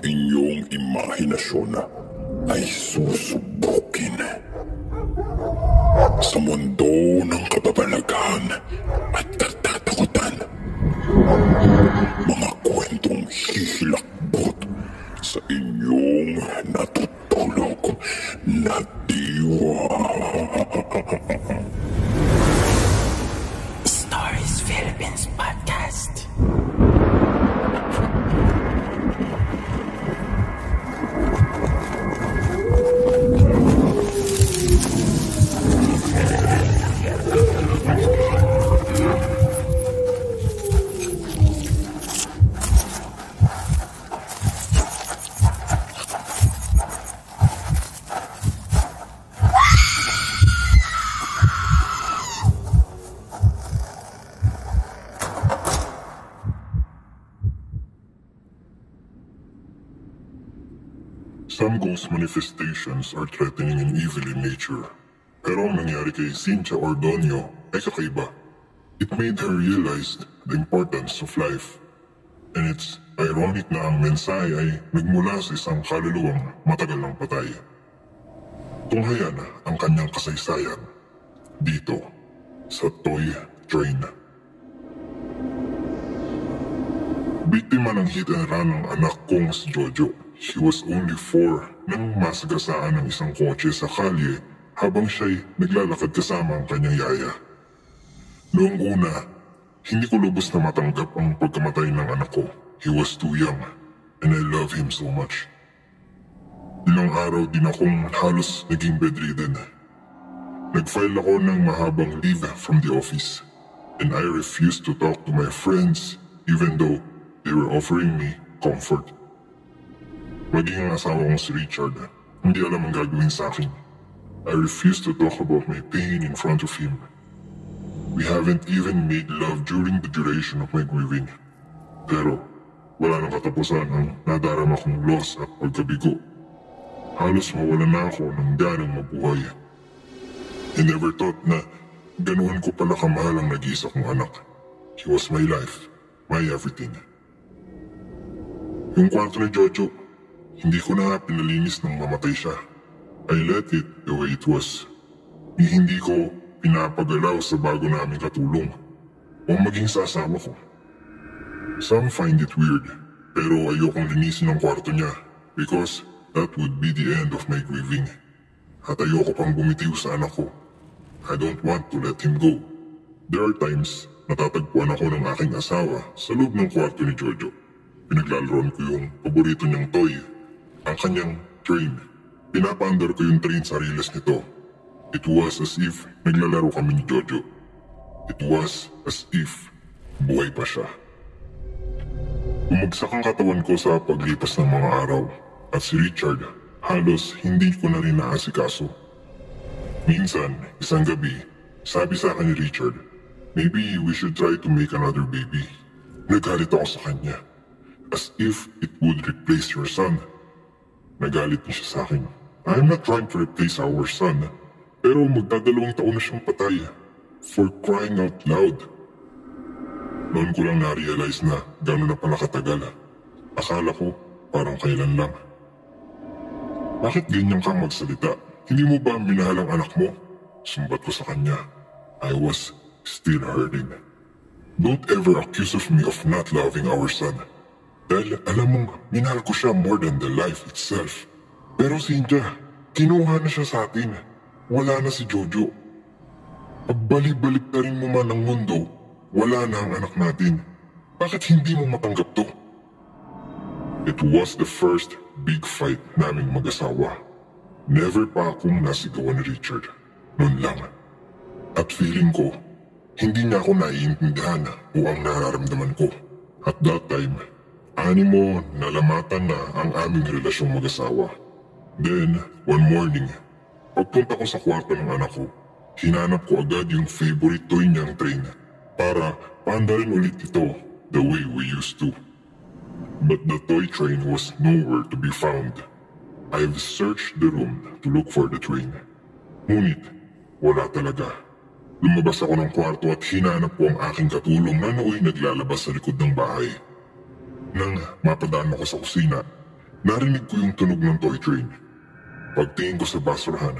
inyong imahinasyon ay susubukin. Sa mundo ng kababalaghan at katatakutan, mga kwentong hihilakbot sa inyong natutulog na diwa. Stories Philippines Podcast. Some ghost manifestations are threatening and evil in nature. Pero ang nangyari kay Cynthia Ordonio ay kakaiba. It made her realize the importance of life. And it's ironic na ang mensahe ay nagmula sa isang kaluluwang matagal ng patay. Tunghayan ang kanyang kasaysayan dito sa Toy Train. Biktima ng hit and run ang anak kong si Jojo. She was only 4 nang masagasaan ng isang kotse sa kalye habang siya'y naglalakad kasama ang kanyang yaya. Noong una, hindi ko lubos na matanggap ang pagkamatay ng anak ko. He was too young and I love him so much. Ilang araw din akong halos naging bedridden. Nag-file ako ng mahabang leave from the office and I refused to talk to my friends even though they were offering me comfort. Maging ang asawa kong si Richard, hindi alam ang gagawin sa akin. I refuse to talk about my pain in front of him. We haven't even made love during the duration of my grieving. Pero wala nang katapusan ang nadarama kong loss at pagkabigo. Halos mawala na ako ng ganang mabuhay. I never thought na ganuhan ko pala kamahal ang nag-iisa kong anak. He was my life, my everything. Yung kwarto ni Jojo, hindi ko na pinalinis nang mamatay siya. I let it the way it was. Hindi ko pinapagalaw sa bago naming katulong o maging sa asawa ko. Some find it weird, pero ayokong linisin ang kwarto niya because that would be the end of my grieving. At ayoko pang bumitiw sa anak ko. I don't want to let him go. There are times natatagpuan ako ng aking asawa sa loob ng kwarto ni Jojo. Pinaglalaroan ko yung paborito niyang toy, ang kanyang train. Pinapaandar ko yung train sa riles nito. It was as if naglalaro kami ni Jojo. It was as if buhay pa siya. Bumagsak ang katawan ko sa paglipas ng mga araw at si Richard halos hindi ko na rin naasikaso. Minsan, isang gabi, sabi sa akin ni Richard, maybe we should try to make another baby. Nagalit ako sa kanya, as if it would replace your son. Nagalit niya siya sa akin. I'm not trying to replace our son, pero magdadalawang taon na siyang patay. For crying out loud. Noon ko lang na-realize na gano'n na pala katagal. Akala ko parang kailan lang. Bakit ganyan kang magsalita? Hindi mo ba minahal ang anak mo? Sumbat ko sa kanya. I was still hurting. Don't ever accuse of me of not loving our son. Dahil alam mong minahal ko siya more than the life itself. Pero Cynthia, kinuha na siya sa atin. Wala na si Jojo. Pagbalik-balik na rin mo man ang mundo, wala na ang anak natin. Bakit hindi mo matanggap to? It was the first big fight naming mag-asawa. Never pa akong nasigawan ni Richard. Noon lang. At feeling ko, hindi niya ako naiintindihan o ang nararamdaman ko. At that time, animo nalamatan na ang aming relasyong mag-asawa. Then, one morning, pagpunta ko sa kwarto ng anak ko, hinanap ko agad yung favorite toy niyang train para paandarin ulit ito the way we used to. But the toy train was nowhere to be found. I've searched the room to look for the train. Ngunit, wala talaga. Lumabas ako ng kwarto at hinanap ko ang aking katulong na nooy naglalabas sa likod ng bahay. Nang mapadaan ako sa kusina, Narinig ko yung tunog ng toy train. Pagtingin ko sa basurahan,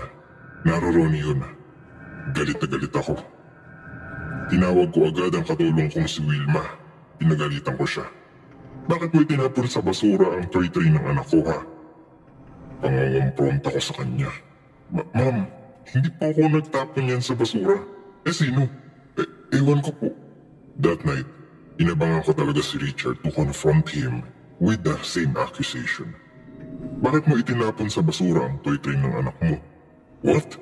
naroon yun. Galit na galit ako. Tinawag ko agad ang katulong kong si Wilma. Pinagalitan ko siya. Bakit mo itinapon sa basura ang toy train ng anak ko, ha? Pangangompronta ko sa kanya. Ma'am, hindi po ako nagtapon yan sa basura. Sino? Ewan ko po. That night, inabangan ko talaga si Richard to confront him with the same accusation. Bakit mo itinapon sa basura ang toy train ng anak mo? What?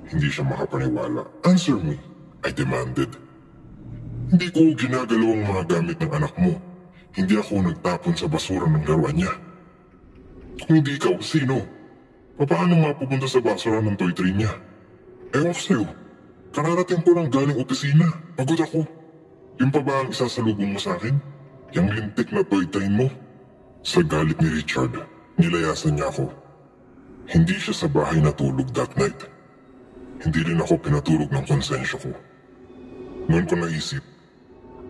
Hindi siya makapaniwala. Answer me, I demanded. Hindi ko ginagalaw ang mga gamit ng anak mo. Hindi ako nagtapon sa basura ng laruan niya. Kung hindi ikaw, sino? Paano mapupunta sa basura ng toy train niya? Ewan ko sa'yo. Kararating ko lang galing opisina. Pagod ako. Yung pa ba ang isasalubong mo sa akin? Yung lintik na toy train mo? Sa galit ni Richard, nilayasan niya ako. Hindi siya sa bahay natulog that night. Hindi rin ako pinatulog ng konsensya ko. Noon ko naisip,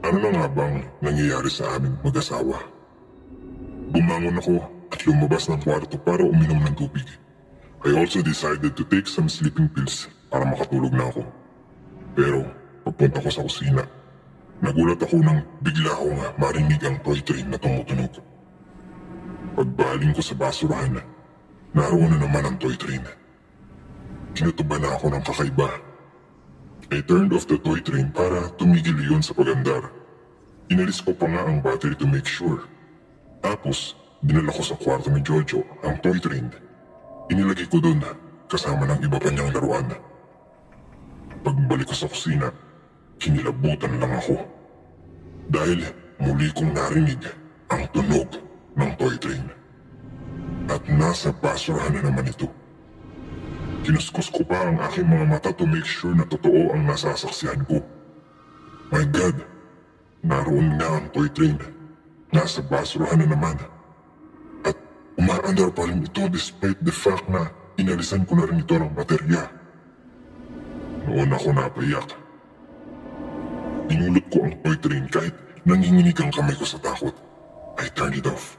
ano na nga bang nangyayari sa aming mag-asawa? Bumangon ako at lumabas ng kwarto para uminom ng tubig. I also decided to take some sleeping pills para makatulog na ako. Pero pagpunta ko sa kusina, nagulat ako nang bigla akong marinig ang toy train na tumutunog. Pagbaling ko sa basurahan, naroon na naman ang toy train. Kinutuban na ako ng kakaiba. I turned off the toy train para tumigil yun sa pagandar. Inalis ko pa nga ang battery to make sure. Tapos, dinala ko sa kwarto ni Jojo ang toy train. Inilagay ko doon kasama ng iba pa niyang laruan. Pagbalik ko sa kusina, kinilabutan lang ako. Dahil muli kong narinig ang tunog ng toy train. At nasa basurahan na naman ito. Kinuskus ko pa ang aking mga mata to make sure na totoo ang nasasaksihan ko. My God, naroon nga ang toy train. Nasa basurahan na naman. At umaandar pa rin ito despite the fact na inalisan ko na rin ito ng baterya. Noon ako napayak. Pinulot ko ang toy train kahit nanginginig ang kamay ko sa takot. I turned it off.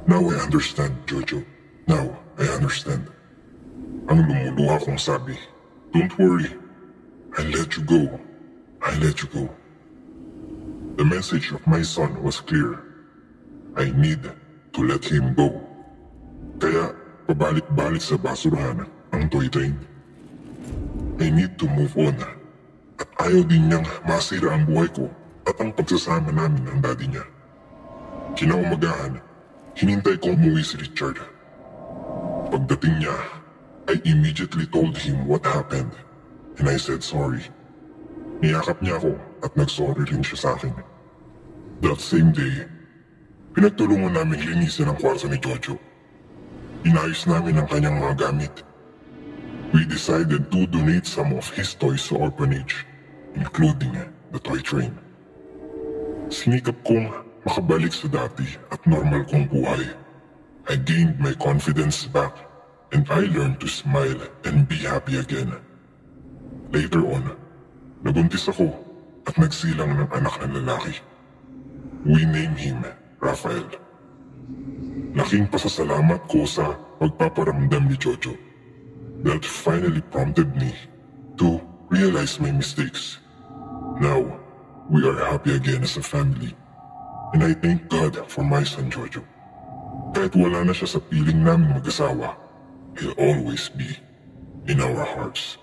Now I understand, Jojo. Now I understand. Ang lumuluha kong sabi, don't worry, I'll let you go. I'll let you go. The message of my son was clear. I need to let him go. Kaya pabalik-balik sa basurahan ang toy train. I need to move on. At ayaw din niyang masira ang buhay ko at ang pagsasama namin ng daddy niya. Kinaumagahan, hinintay ko umuwi si Richard. Pagdating niya, I immediately told him what happened, and I said sorry. Niyakap niya ako at nagsorry rin siya sa akin. That same day, pinagtulungan namin linisin ang kwarto ni Jojo. Inayos namin ang kanyang mga gamit. We decided to donate some of his toys sa orphanage, including the toy train. Sinikap kong makabalik sa dati at normal kong buhay. I gained my confidence back. And I learned to smile and be happy again. Later on, nabuntis ako at nagsilang ng anak na lalaki. We named him Rafael. Laking pasasalamat ko sa pagpaparamdam ni Jojo. That finally prompted me to realize my mistakes. Now, we are happy again as a family. And I thank God for my son Jojo. Kahit wala na siya sa piling namin mag-asawa, he'll always be in our hearts.